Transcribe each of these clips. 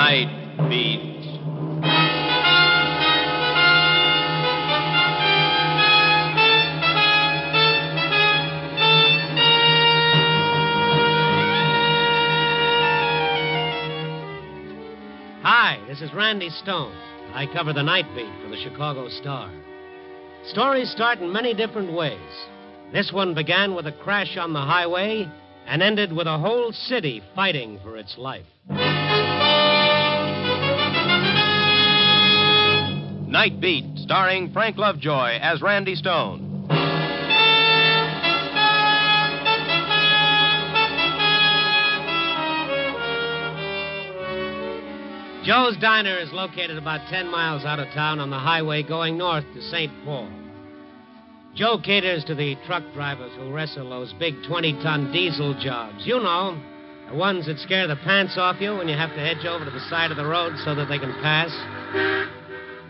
Night Beat. Hi, this is Randy Stone. I cover the night beat for the Chicago Star. Stories start in many different ways. This one began with a crash on the highway and ended with a whole city fighting for its life. Night Beat, starring Frank Lovejoy as Randy Stone. Joe's Diner is located about 10 miles out of town on the highway going north to St. Paul. Joe caters to the truck drivers who wrestle those big 20-ton diesel jobs. You know, the ones that scare the pants off you when you have to hedge over to the side of the road so that they can pass.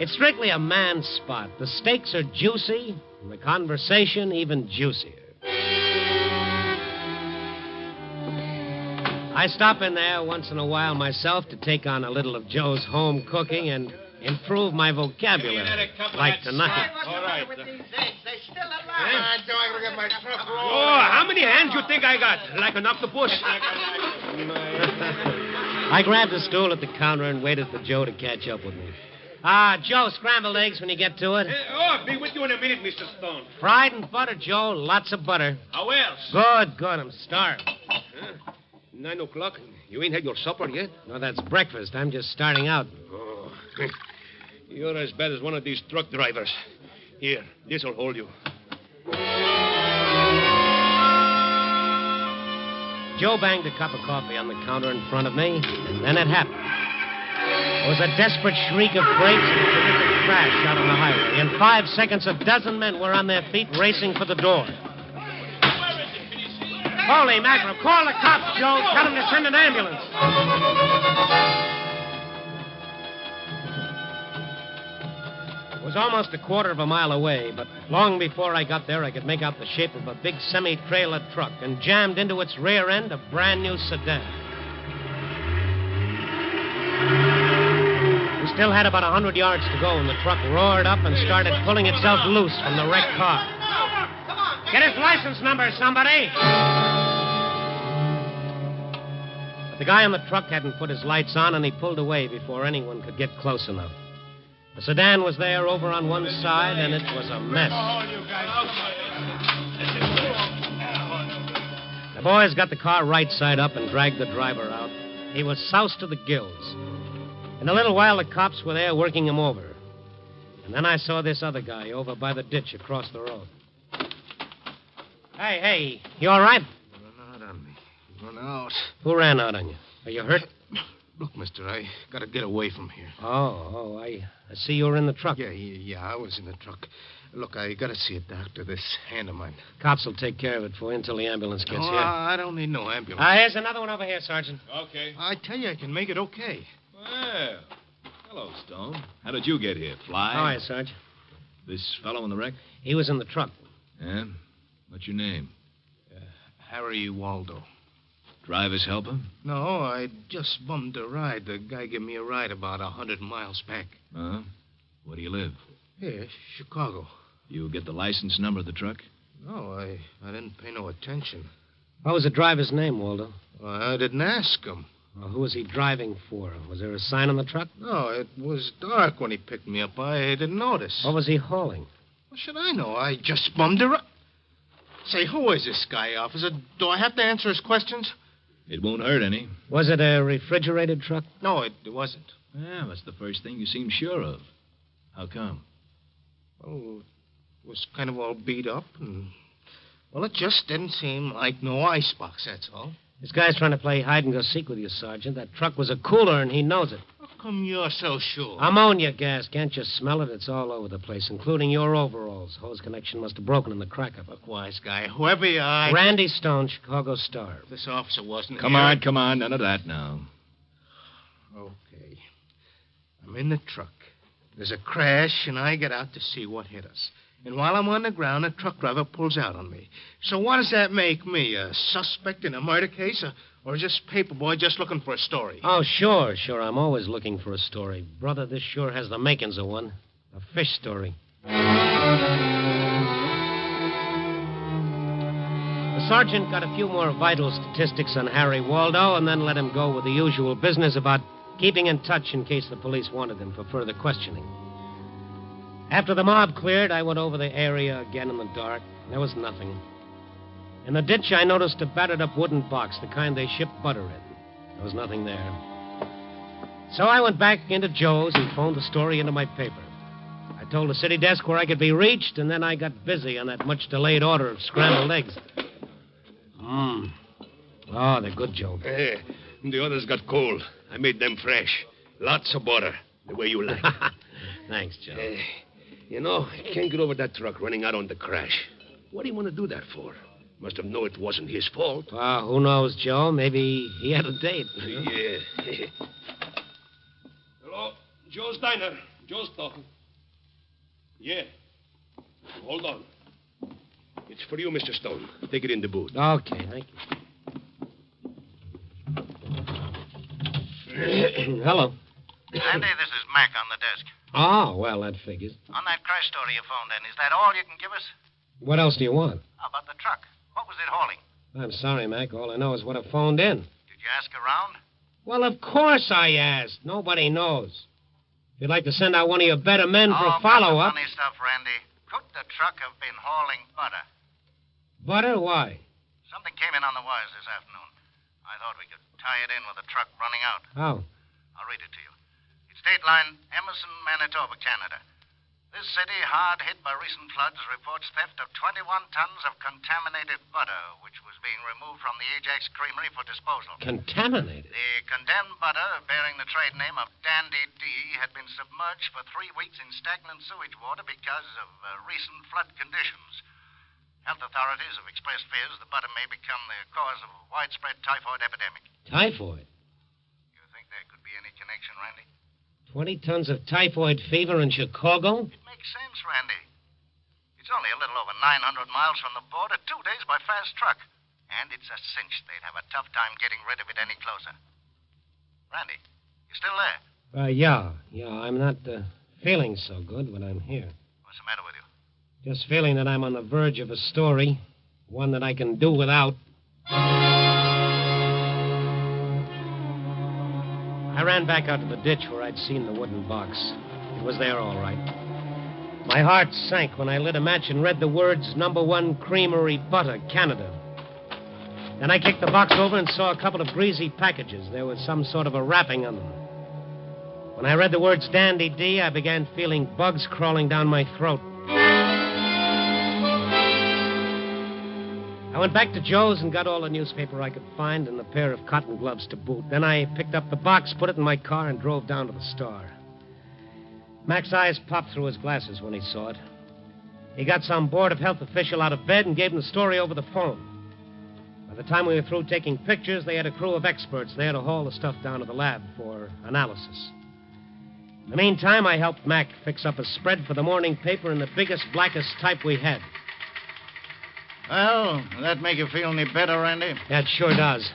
It's strictly a man's spot. The steaks are juicy, and the conversation even juicier. I stop in there once in a while myself to take on a little of Joe's home cooking and improve my vocabulary, like tonight. All right. With these eggs, they're still alive. Joe, I gotta get my truck rolling. Oh, how many hands you think I got? Like an octopus? I grabbed a stool at the counter and waited for Joe to catch up with me. Joe, scrambled eggs when you get to it. I'll be with you in a minute, Mr. Stone. Fried and butter, Joe. Lots of butter. How else? Good. I'm starved. 9 o'clock. You ain't had your supper yet? No, that's breakfast. I'm just starting out. Oh. You're as bad as one of these truck drivers. Here, this'll hold you. Joe banged a cup of coffee on the counter in front of me, and then it happened. It was a desperate shriek of brakes and a terrific crash out on the highway. In 5 seconds, a dozen men were on their feet racing for the door. Holy mackerel, call the cops, Joe. Tell them to send an ambulance. It was almost a quarter of a mile away, but long before I got there, I could make out the shape of a big semi-trailer truck, and jammed into its rear end a brand-new sedan. We still had about 100 yards to go when the truck roared up and started pulling itself loose from the wrecked car. Get his license number, somebody! But the guy on the truck hadn't put his lights on, and he pulled away before anyone could get close enough. The sedan was there over on one side, and it was a mess. The boys got the car right side up and dragged the driver out. He was soused to the gills. In a little while, the cops were there working him over. And then I saw this other guy over by the ditch across the road. Hey, you all right? Run out on me. Run out. Who ran out on you? Are you hurt? Look, mister, I gotta get away from here. I see you were in the truck. Yeah, I was in the truck. Look, I gotta see a doctor. This hand of mine. Cops will take care of it for you until the ambulance gets here. I don't need no ambulance. Here's another one over here, Sergeant. Okay. I tell you, I can make it okay. Well, hello, Stone. How did you get here? Fly? How are you, Sarge? This fellow in the wreck? He was in the truck. Yeah? What's your name? Harry Waldo. Driver's helper? No, I just bummed a ride. The guy gave me a ride about 100 miles back. Huh? Where do you live? Here, Chicago. You get the license number of the truck? No, I didn't pay no attention. What was the driver's name, Waldo? I didn't ask him. Well, who was he driving for? Was there a sign on the truck? No, it was dark when he picked me up. I didn't notice. What was he hauling? What should I know? I just bummed a ride. Say, who is this guy, officer? Do I have to answer his questions? It won't hurt any. Was it a refrigerated truck? No, it wasn't. Yeah, that's the first thing you seem sure of. How come? Oh, it was kind of all beat up, and... Well, it just didn't seem like no icebox, that's all. This guy's trying to play hide-and-go-seek with you, Sergeant. That truck was a cooler, and he knows it. How come you're so sure? Ammonia gas. Can't you smell it? It's all over the place, including your overalls. Hose connection must have broken in the crack-up. Look, wise guy, whoever you are... Randy Stone, Chicago Star. This officer wasn't Come on. None of that now. Okay. I'm in the truck. There's a crash, and I get out to see what hit us. And while I'm on the ground, a truck driver pulls out on me. So what does that make me? A suspect in a murder case? Or just paperboy just looking for a story? Oh, sure. I'm always looking for a story. Brother, this sure has the makings of one. A fish story. The sergeant got a few more vital statistics on Harry Waldo and then let him go with the usual business about keeping in touch in case the police wanted him for further questioning. After the mob cleared, I went over the area again in the dark. There was nothing. In the ditch, I noticed a battered-up wooden box, the kind they ship butter in. There was nothing there. So I went back into Joe's and phoned the story into my paper. I told the city desk where I could be reached, and then I got busy on that much-delayed order of scrambled eggs. Oh, they're good, Joe. The others got cold. I made them fresh. Lots of butter, the way you like. Thanks, Joe. I can't get over that truck running out on the crash. What do you want to do that for? Must have known it wasn't his fault. Well, who knows, Joe? Maybe he had a date. Yeah. Hello? Joe's Diner. Joe's talking. Yeah. Hold on. It's for you, Mr. Stone. Take it in the boot. Okay, thank you. Hello. Andy, this is Mac on the desk. Oh, well, that figures. On that crash story you phoned in, is that all you can give us? What else do you want? How about the truck? What was it hauling? I'm sorry, Mac. All I know is what I phoned in. Did you ask around? Well, of course I asked. Nobody knows. If you'd like to send out one of your better men for a follow-up... funny stuff, Randy. Could the truck have been hauling butter? Butter? Why? Something came in on the wires this afternoon. I thought we could tie it in with the truck running out. How? I'll read it to you. It's date line Emerson, Manitoba, Canada. This city, hard hit by recent floods, reports theft of 21 tons of contaminated butter, which was being removed from the Ajax Creamery for disposal. Contaminated? The condemned butter, bearing the trade name of Dandy D, had been submerged for 3 weeks in stagnant sewage water because of recent flood conditions. Health authorities have expressed fears the butter may become the cause of a widespread typhoid epidemic. Typhoid? You think there could be any connection, Randy? 20 tons of typhoid fever in Chicago? It makes sense, Randy. It's only a little over 900 miles from the border, 2 days by fast truck. And it's a cinch they'd have a tough time getting rid of it any closer. Randy, you still there? Yeah. I'm not feeling so good when I'm here. What's the matter with you? Just feeling that I'm on the verge of a story, one that I can do without. I ran back out to the ditch where I'd seen the wooden box. It was there all right. My heart sank when I lit a match and read the words, "Number 1 Creamery Butter, Canada." Then I kicked the box over and saw a couple of greasy packages. There was some sort of a wrapping on them. When I read the words Dandy D, I began feeling bugs crawling down my throat. I went back to Joe's and got all the newspaper I could find and a pair of cotton gloves to boot. Then I picked up the box, put it in my car, and drove down to the Star. Mac's eyes popped through his glasses when he saw it. He got some Board of Health official out of bed and gave him the story over the phone. By the time we were through taking pictures, they had a crew of experts there to haul the stuff down to the lab for analysis. In the meantime, I helped Mac fix up a spread for the morning paper in the biggest, blackest type we had. Well, does that make you feel any better, Randy? That sure does.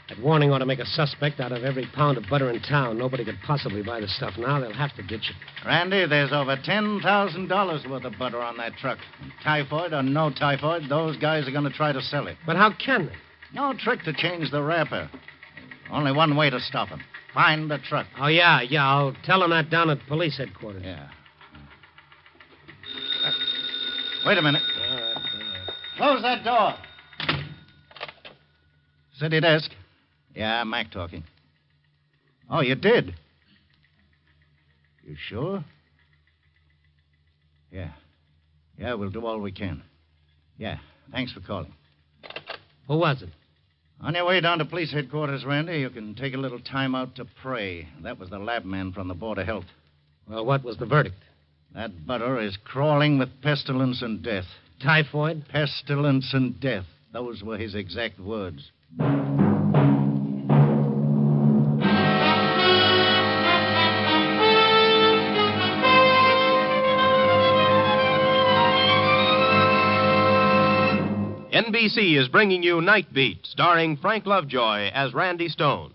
That warning ought to make a suspect out of every pound of butter in town. Nobody could possibly buy the stuff now. They'll have to ditch it. Randy, there's over $10,000 worth of butter on that truck. Typhoid or no typhoid, those guys are going to try to sell it. But how can they? No trick to change the wrapper. Only one way to stop them. Find the truck. Oh, yeah. I'll tell them that down at police headquarters. Yeah. Wait a minute. All right. Close that door. City desk. Yeah, Mac talking. Oh, you did? You sure? Yeah. Yeah, we'll do all we can. Yeah, thanks for calling. Who was it? On your way down to police headquarters, Randy, you can take a little time out to pray. That was the lab man from the Board of Health. Well, what was the verdict? That butter is crawling with pestilence and death. Typhoid? Pestilence and death. Those were his exact words. NBC is bringing you Night Beat, starring Frank Lovejoy as Randy Stone.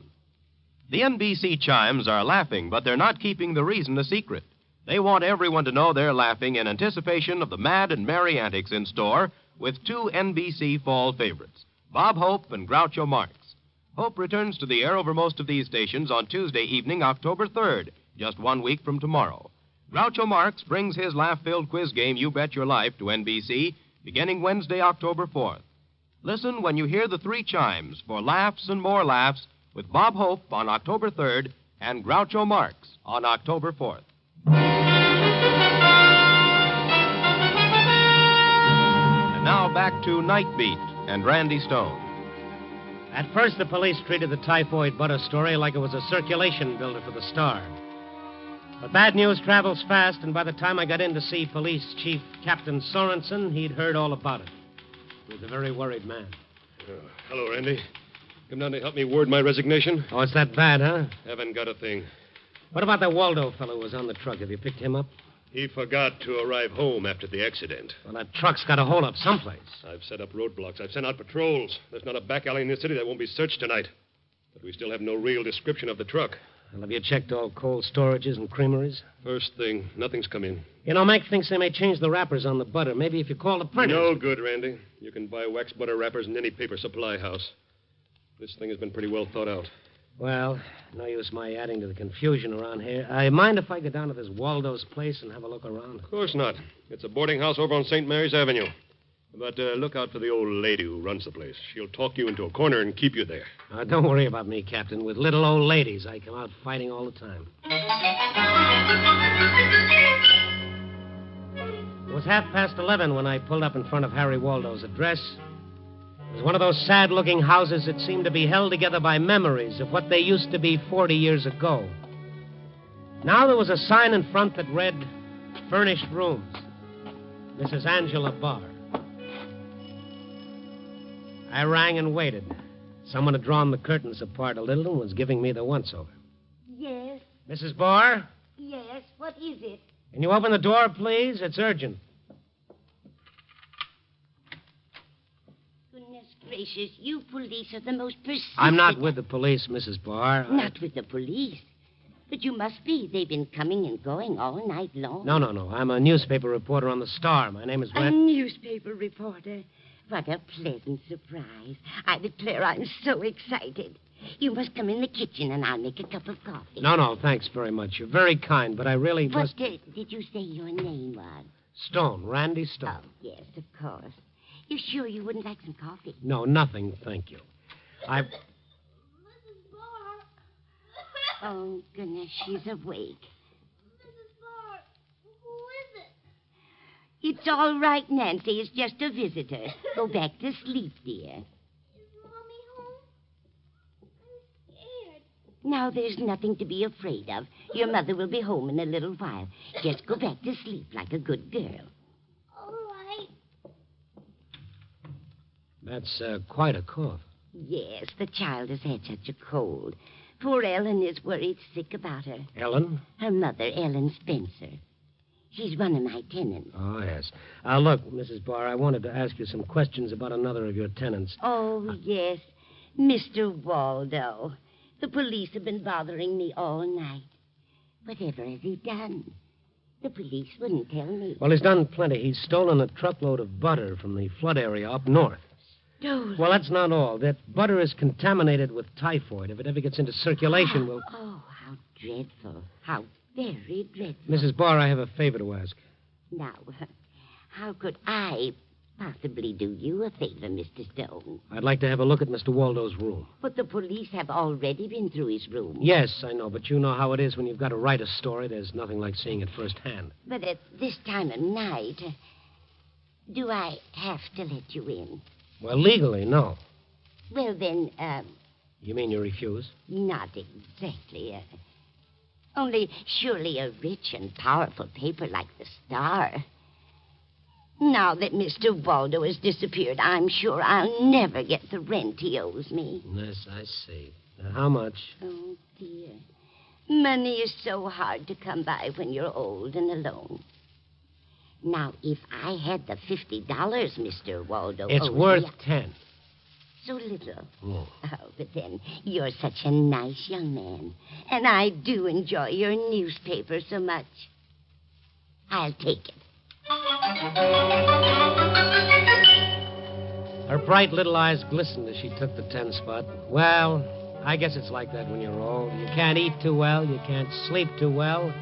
The NBC chimes are laughing, but they're not keeping the reason a secret. They want everyone to know they're laughing in anticipation of the mad and merry antics in store with two NBC fall favorites, Bob Hope and Groucho Marx. Hope returns to the air over most of these stations on Tuesday evening, October 3rd, just 1 week from tomorrow. Groucho Marx brings his laugh-filled quiz game, You Bet Your Life, to NBC beginning Wednesday, October 4th. Listen when you hear the three chimes for laughs and more laughs with Bob Hope on October 3rd and Groucho Marx on October 4th. And now back to Night Beat and Randy Stone. At first, the police treated the typhoid butter story like it was a circulation builder for the Star. But bad news travels fast, and by the time I got in to see Police Chief Captain Sorensen, he'd heard all about it. He was a very worried man. Hello, Randy. Come down to help me word my resignation? Oh, it's that bad, huh? Haven't got a thing. What about that Waldo fellow who was on the truck? Have you picked him up? He forgot to arrive home after the accident. Well, that truck's got to hold up someplace. I've set up roadblocks. I've sent out patrols. There's not a back alley in this city that won't be searched tonight. But we still have no real description of the truck. Well, have you checked all cold storages and creameries? First thing, nothing's come in. You know, Mac thinks they may change the wrappers on the butter. Maybe if you call the printers. No good, Randy. You can buy wax butter wrappers in any paper supply house. This thing has been pretty well thought out. Well, no use my adding to the confusion around here. I mind if I go down to this Waldo's place and have a look around? Of course not. It's a boarding house over on St. Mary's Avenue. But look out for the old lady who runs the place. She'll talk you into a corner and keep you there. Don't worry about me, Captain. With little old ladies, I come out fighting all the time. It was 11:30 when I pulled up in front of Harry Waldo's address. It was one of those sad-looking houses that seemed to be held together by memories of what they used to be 40 years ago. Now there was a sign in front that read, Furnished Rooms. Mrs. Angela Barr. I rang and waited. Someone had drawn the curtains apart a little and was giving me the once-over. Yes, Mrs. Barr, yes. What is it? can you open the door, please? It's urgent. Goodness gracious, you police are the most persistent... I'm not with the police, Mrs. Barr. Not with the police. But you must be. They've been coming and going all night long. No. I'm a newspaper reporter on the Star. My name is A Ren. newspaper reporter. What a pleasant surprise. I declare I'm so excited. You must come in the kitchen and I'll make a cup of coffee. No, thanks very much. You're very kind, but I really What must... did you say your name was? Stone, Randy Stone. Oh, yes, of course. You sure you wouldn't like some coffee? No, nothing, thank you. Mrs. Barr. Oh, goodness, she's awake. Mrs. Barr, who is it? It's all right, Nancy. It's just a visitor. Go back to sleep, dear. Is Mommy home? I'm scared. Now, there's nothing to be afraid of. Your mother will be home in a little while. Just go back to sleep like a good girl. All right. That's quite a cough. Yes, the child has had such a cold. Poor Ellen is worried sick about her. Ellen? Her mother, Ellen Spencer. She's one of my tenants. Oh, yes. Look, Mrs. Barr, I wanted to ask you some questions about another of your tenants. Oh, yes. Mr. Waldo. The police have been bothering me all night. Whatever has he done? The police wouldn't tell me. Well, he's done plenty. He's stolen a truckload of butter from the flood area up north. Stolen? Well, that's not all. That butter is contaminated with typhoid. If it ever gets into circulation, we'll... Oh, how dreadful. How very dreadful. Mrs. Barr, I have a favor to ask. Now, how could I possibly do you a favor, Mr. Stone? I'd like to have a look at Mr. Waldo's room. But the police have already been through his room. Yes, I know, but you know how it is when you've got to write a story. There's nothing like seeing it firsthand. But at this time of night, do I have to let you in? Well, legally, no. Well, then, You mean you refuse? not exactly. Only surely a rich and powerful paper like the Star. Now that Mr. Waldo has disappeared, I'm sure I'll never get the rent he owes me. Yes, I see. Now, how much? Oh, dear. Money is so hard to come by when you're old and alone. Now, if I had the $50, Mr. Waldo... It's oh, worth yeah. 10. So little. Oh. Oh, but then you're such a nice young man. And I do enjoy your newspaper so much. I'll take it. Her bright little eyes glistened as she took the 10 spot. Well, I guess it's like that when you're old. You can't eat too well. You can't sleep too well.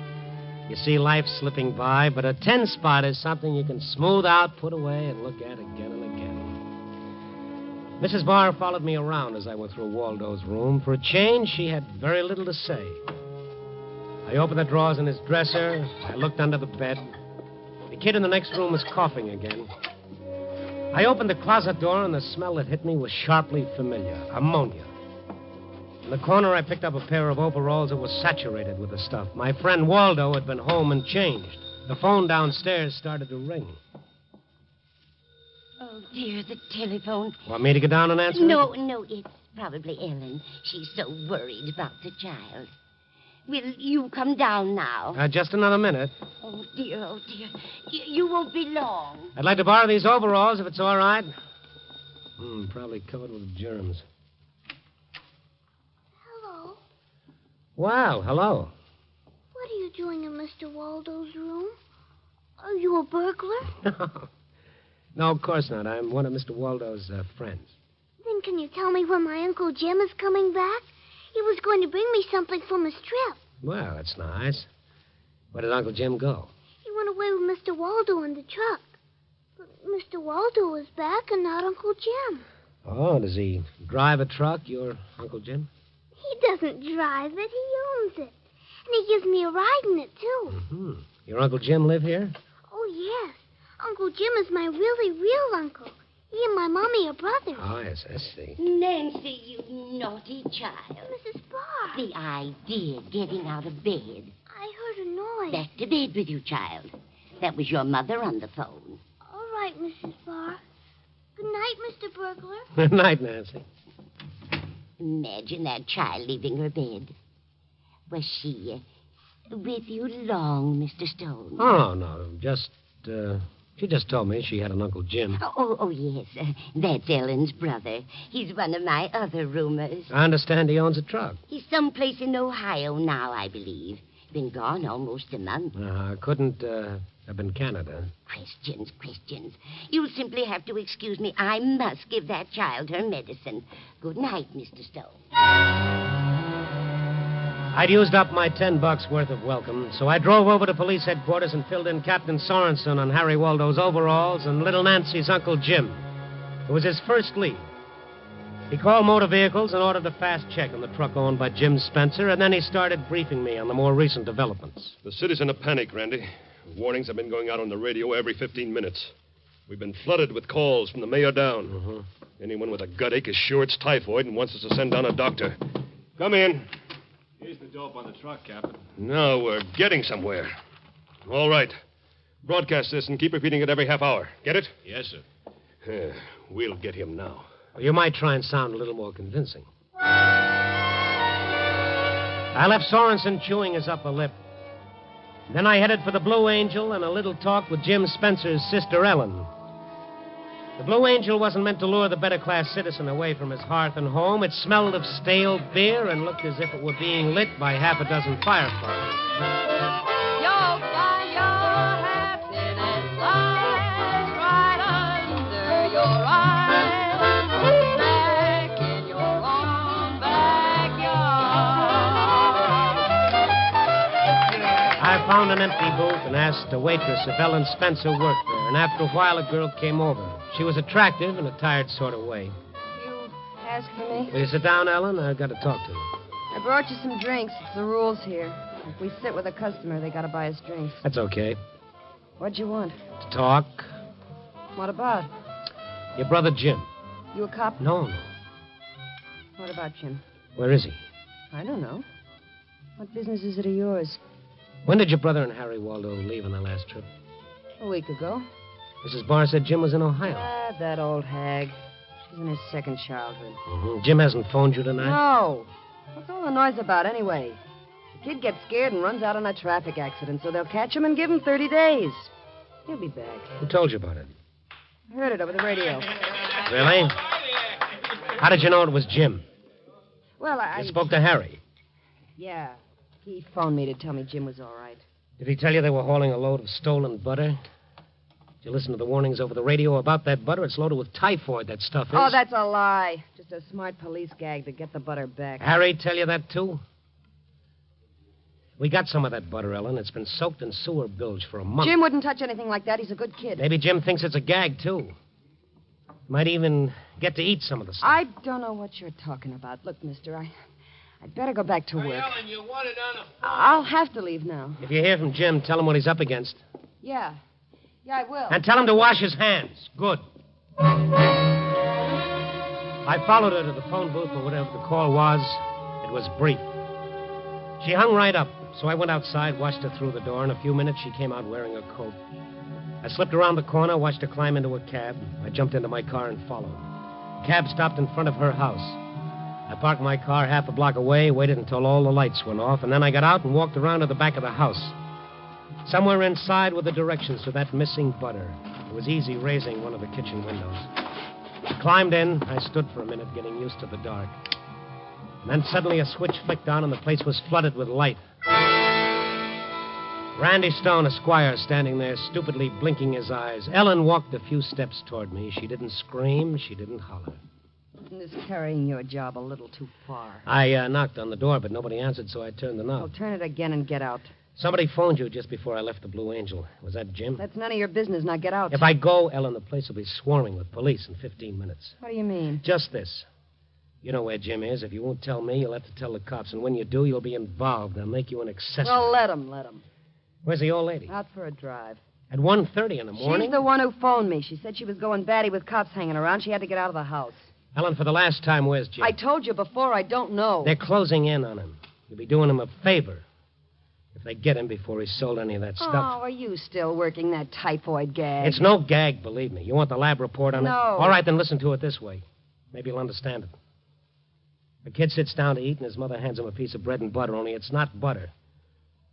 You see life slipping by, but a 10 spot is something you can smooth out, put away, and look at again and again. Mrs. Barr followed me around as I went through Waldo's room. For a change, she had very little to say. I opened the drawers in his dresser. I looked under the bed. The kid in the next room was coughing again. I opened the closet door, and the smell that hit me was sharply familiar. Ammonia. In the corner, I picked up a pair of overalls that were saturated with the stuff. My friend Waldo had been home and changed. The phone downstairs started to ring. Oh, dear, the telephone. Want me to get down and answer it? No, it's probably Ellen. She's so worried about the child. Will you come down now? Just another minute. Oh, dear, oh, dear. You won't be long. I'd like to borrow these overalls if it's all right. Probably covered with germs. Hello. Wow, hello. What are you doing in Mr. Waldo's room? Are you a burglar? No, of course not. I'm one of Mr. Waldo's friends. Then can you tell me when my Uncle Jim is coming back? He was going to bring me something from his trip. Well, that's nice. Where did Uncle Jim go? He went away with Mr. Waldo in the truck. But Mr. Waldo is back and not Uncle Jim. Oh, does he drive a truck, your Uncle Jim? He doesn't drive it. He owns it. And he gives me a ride in it, too. Mm-hmm. Your Uncle Jim live here? Oh, yes. Uncle Jim is my really real uncle. He and my mommy are brothers. Oh, yes, I see. Nancy, you naughty child. Mrs. Barr. The idea getting out of bed. I heard a noise. Back to bed with you, child. That was your mother on the phone. All right, Mrs. Barr. Good night, Mr. Burglar. Good night, Nancy. Imagine that child leaving her bed. Was she with you long, Mr. Stone? Oh, no, she just told me she had an Uncle Jim. Oh, yes. That's Ellen's brother. He's one of my other roomers. I understand he owns a truck. He's someplace in Ohio now, I believe. Been gone almost a month. Couldn't have been Canada. Questions. You'll simply have to excuse me. I must give that child her medicine. Good night, Mr. Stone. I'd used up my $10 worth of welcome, so I drove over to police headquarters and filled in Captain Sorensen on Harry Waldo's overalls and little Nancy's Uncle Jim. It was his first lead. He called motor vehicles and ordered a fast check on the truck owned by Jim Spencer, and then he started briefing me on the more recent developments. The city's in a panic, Randy. Warnings have been going out on the radio every 15 minutes. We've been flooded with calls from the mayor down. Mm-hmm. Anyone with a gut ache is sure it's typhoid and wants us to send down a doctor. Come in. Here's the dope on the truck, Captain. Now we're getting somewhere. All right. Broadcast this and keep repeating it every half hour. Get it? Yes, sir. We'll get him now. Well, you might try and sound a little more convincing. I left Sorensen chewing his upper lip. Then I headed for the Blue Angel and a little talk with Jim Spencer's sister, Ellen. The Blue Angel wasn't meant to lure the better-class citizen away from his hearth and home. It smelled of stale beer and looked as if it were being lit by half a dozen fireflies. Your fire, happiness lies right under your eyes, back in your own backyard. I found an empty booth and asked the waitress if Ellen Spencer worked there, and after a while a girl came over. She was attractive in a tired sort of way. You asked for me? Will you sit down, Ellen? I've got to talk to you. I brought you some drinks. It's the rules here. If we sit with a customer, they gotta buy us drinks. That's okay. What'd you want? To talk. What about? Your brother Jim. You a cop? No. What about Jim? Where is he? I don't know. What business is it of yours? When did your brother and Harry Waldo leave on their last trip? A week ago. Mrs. Barr said Jim was in Ohio. That old hag. She's in his second childhood. Mm-hmm. Jim hasn't phoned you tonight? No. What's all the noise about anyway? The kid gets scared and runs out in a traffic accident, so they'll catch him and give him 30 days. He'll be back. Who told you about it? I heard it over the radio. Really? How did you know it was Jim? Well, I... You spoke to Harry. Yeah. He phoned me to tell me Jim was all right. Did he tell you they were hauling a load of stolen butter? Did you listen to the warnings over the radio about that butter? It's loaded with typhoid, that stuff is. Oh, that's a lie. Just a smart police gag to get the butter back. Harry tell you that, too? We got some of that butter, Ellen. It's been soaked in sewer bilge for a month. Jim wouldn't touch anything like that. He's a good kid. Maybe Jim thinks it's a gag, too. Might even get to eat some of the stuff. I don't know what you're talking about. Look, mister, I'd better go back to work. Ellen, you want it on the phone. I'll have to leave now. If you hear from Jim, tell him what he's up against. Yeah. Yeah, I will. And tell him to wash his hands. Good. I followed her to the phone booth or whatever the call was. It was brief. She hung right up, so I went outside, watched her through the door. In a few minutes, she came out wearing a coat. I slipped around the corner, watched her climb into a cab. I jumped into my car and followed. The cab stopped in front of her house. I parked my car half a block away, waited until all the lights went off, and then I got out and walked around to the back of the house. Somewhere inside were the directions to that missing butter. It was easy raising one of the kitchen windows. I climbed in. I stood for a minute, getting used to the dark. And then suddenly a switch flicked on and the place was flooded with light. Randy Stone, Esquire, standing there, stupidly blinking his eyes. Ellen walked a few steps toward me. She didn't scream. She didn't holler. Is carrying your job a little too far? I knocked on the door, but nobody answered, so I turned the knob. Well, turn it again and get out. Somebody phoned you just before I left the Blue Angel. Was that Jim? That's none of your business. Now get out. If I go, Ellen, the place will be swarming with police in 15 minutes. What do you mean? Just this. You know where Jim is. If you won't tell me, you'll have to tell the cops. And when you do, you'll be involved. They'll make you an accessory. Well, let him. Where's the old lady? Out for a drive. At 1:30 in the morning? She's the one who phoned me. She said she was going batty with cops hanging around. She had to get out of the house. Ellen, for the last time, where's Jim? I told you before. I don't know. They're closing in on him. You'll be doing him a favor if they get him before he sold any of that stuff. Oh, are you still working that typhoid gag? It's no gag, believe me. You want the lab report on it? No. All right, then listen to it this way. Maybe you'll understand it. A kid sits down to eat, and his mother hands him a piece of bread and butter, only it's not butter.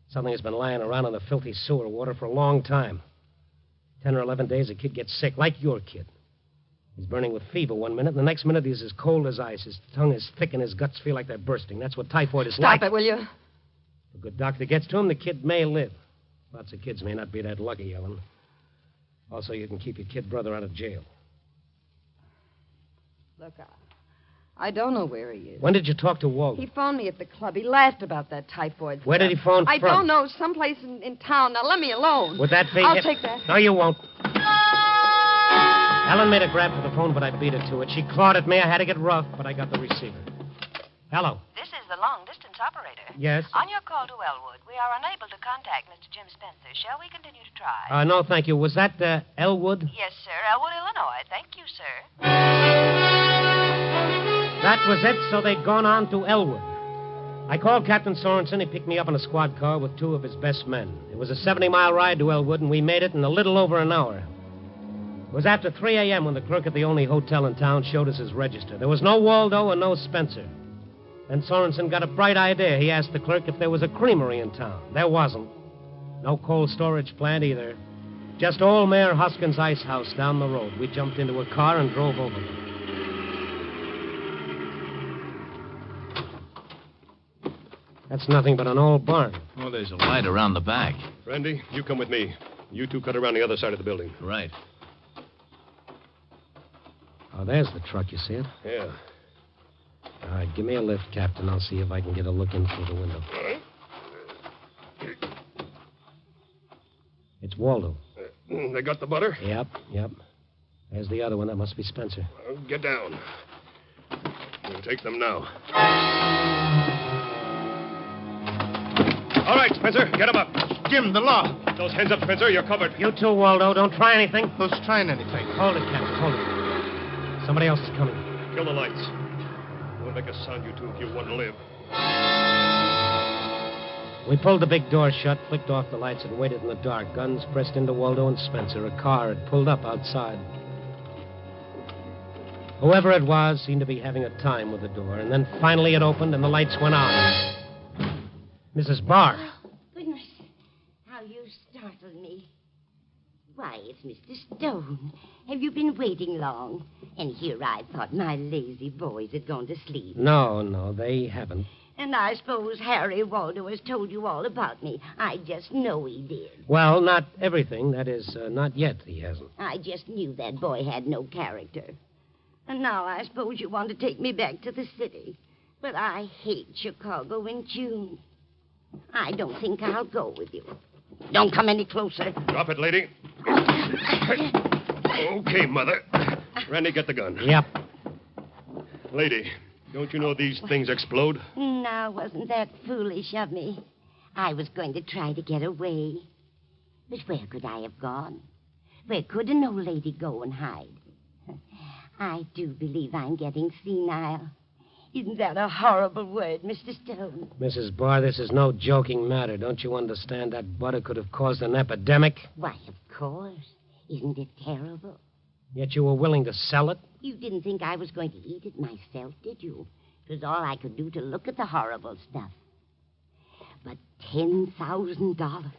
Something that's been lying around in the filthy sewer water for a long time. 10 or 11 days, the kid gets sick, like your kid. He's burning with fever one minute, and the next minute he's as cold as ice. His tongue is thick, and his guts feel like they're bursting. That's what typhoid is like. Stop it, will you? If a good doctor gets to him, the kid may live. Lots of kids may not be that lucky, Ellen. Also, you can keep your kid brother out of jail. Look, I don't know where he is. When did you talk to Waldo? He phoned me at the club. He laughed about that typhoid stuff. Where did he phone I from? don't know. Someplace in town. Now, let me alone. Would that be... I'll take that. No, you won't. Ellen made a grab for the phone, but I beat her to it. She clawed at me. I had to get rough, but I got the receiver. Hello. This is the long-distance operator. Yes? On your call to Elwood, we are unable to contact Mr. Jim Spencer. Shall we continue to try? No, thank you. Was that Elwood? Yes, sir. Elwood, Illinois. Thank you, sir. That was it, so they'd gone on to Elwood. I called Captain Sorensen. He picked me up in a squad car with two of his best men. It was a 70-mile ride to Elwood, and we made it in a little over an hour. It was after 3 a.m. when the clerk at the only hotel in town showed us his register. There was no Waldo and no Spencer. Then Sorensen got a bright idea. He asked the clerk if there was a creamery in town. There wasn't. No cold storage plant either. Just old Mayor Hoskins' ice house down the road. We jumped into a car and drove over there. That's nothing but an old barn. Well, there's a light around the back. Randy, you come with me. You two cut around the other side of the building. Right. Oh, there's the truck. You see it? Yeah. All right, give me a lift, Captain. I'll see if I can get a look in through the window. All right. It's Waldo. They got the butter? Yep. There's the other one. That must be Spencer. Get down. We'll take them now. All right, Spencer, get him up. Jim, the law. Those hands up, Spencer. You're covered. You too, Waldo. Don't try anything. Who's trying anything? Hold it, Captain. Hold it. Somebody else is coming. Kill the lights. Don't make a sound, you two, if you want to live. We pulled the big door shut, flicked off the lights, and waited in the dark. Guns pressed into Waldo and Spencer. A car had pulled up outside. Whoever it was seemed to be having a time with the door, and then finally it opened and the lights went on. Mrs. Barr. Oh, goodness. How you startled me. Why, it's Mr. Stone. Have you been waiting long? And here I thought my lazy boys had gone to sleep. No, they haven't. And I suppose Harry Waldo has told you all about me. I just know he did. Well, not everything. That is, not yet, he hasn't. I just knew that boy had no character. And now I suppose you want to take me back to the city. But I hate Chicago in June. I don't think I'll go with you. Don't come any closer. Drop it, lady. Okay, Mother. Randy, get the gun. Yep. Lady, don't you know these things explode? Now, wasn't that foolish of me? I was going to try to get away. But where could I have gone? Where could an old lady go and hide? I do believe I'm getting senile. Isn't that a horrible word, Mr. Stone? Mrs. Barr, this is no joking matter. Don't you understand that butter could have caused an epidemic? Why, of course. Isn't it terrible? Yet you were willing to sell it? You didn't think I was going to eat it myself, did you? It was all I could do to look at the horrible stuff. But $10,000.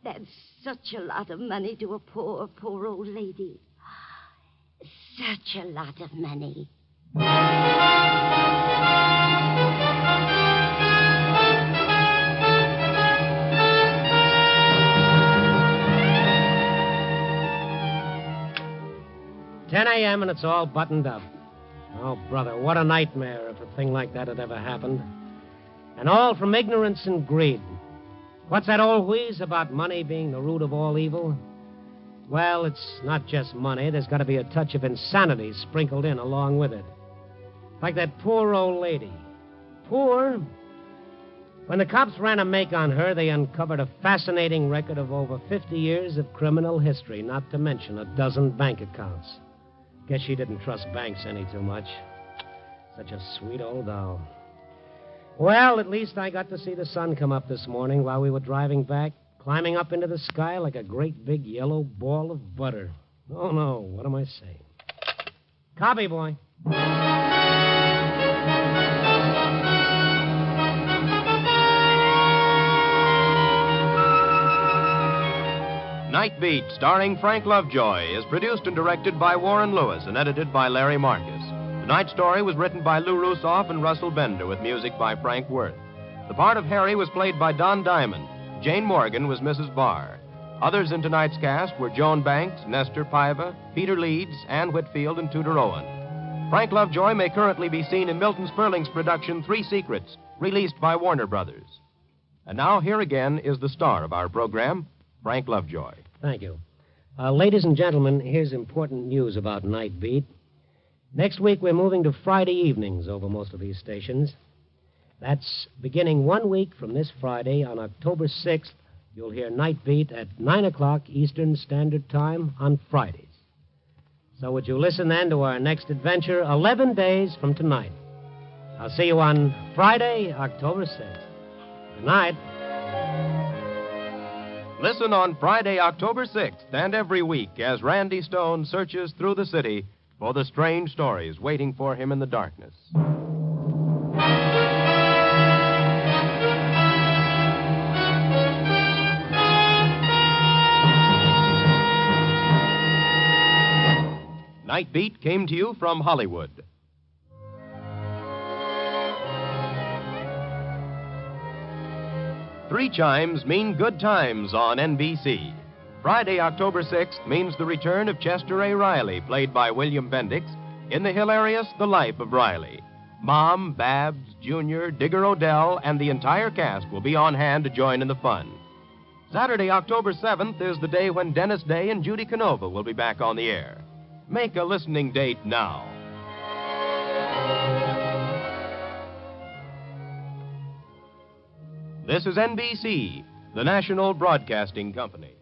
That's such a lot of money to a poor old lady. Such a lot of money. 10 a.m. and it's all buttoned up. Oh, brother, what a nightmare if a thing like that had ever happened. And all from ignorance and greed. What's that old wheeze about money being the root of all evil? Well, it's not just money. There's got to be a touch of insanity sprinkled in along with it. Like that poor old lady. Poor? When the cops ran a make on her, they uncovered a fascinating record of over 50 years of criminal history, not to mention a dozen bank accounts. Guess she didn't trust banks any too much. Such a sweet old doll. Well, at least I got to see the sun come up this morning while we were driving back, climbing up into the sky like a great big yellow ball of butter. Oh, no, what am I saying? Copy, boy. Night Beat, starring Frank Lovejoy, is produced and directed by Warren Lewis and edited by Larry Marcus. Tonight's story was written by Lou Rusoff and Russell Bender with music by Frank Worth. The part of Harry was played by Don Diamond. Jane Morgan was Mrs. Barr. Others in tonight's cast were Joan Banks, Nestor Paiva, Peter Leeds, Ann Whitfield, and Tudor Owen. Frank Lovejoy may currently be seen in Milton Sperling's production Three Secrets, released by Warner Brothers. And now here again is the star of our program, Frank Lovejoy. Thank you. Ladies and gentlemen, here's important news about Night Beat. Next week, we're moving to Friday evenings over most of these stations. That's beginning 1 week from this Friday. On October 6th, you'll hear Night Beat at 9 o'clock Eastern Standard Time on Fridays. So would you listen then to our next adventure 11 days from tonight? I'll see you on Friday, October 6th. Good night. Listen on Friday, October 6th, and every week as Randy Stone searches through the city for the strange stories waiting for him in the darkness. Night Beat came to you from Hollywood. Three chimes mean good times on NBC. Friday, October 6th means the return of Chester A. Riley, played by William Bendix, in the hilarious The Life of Riley. Mom, Babs, Junior, Digger Odell, and the entire cast will be on hand to join in the fun. Saturday, October 7th is the day when Dennis Day and Judy Canova will be back on the air. Make a listening date now. This is NBC, the national broadcasting company.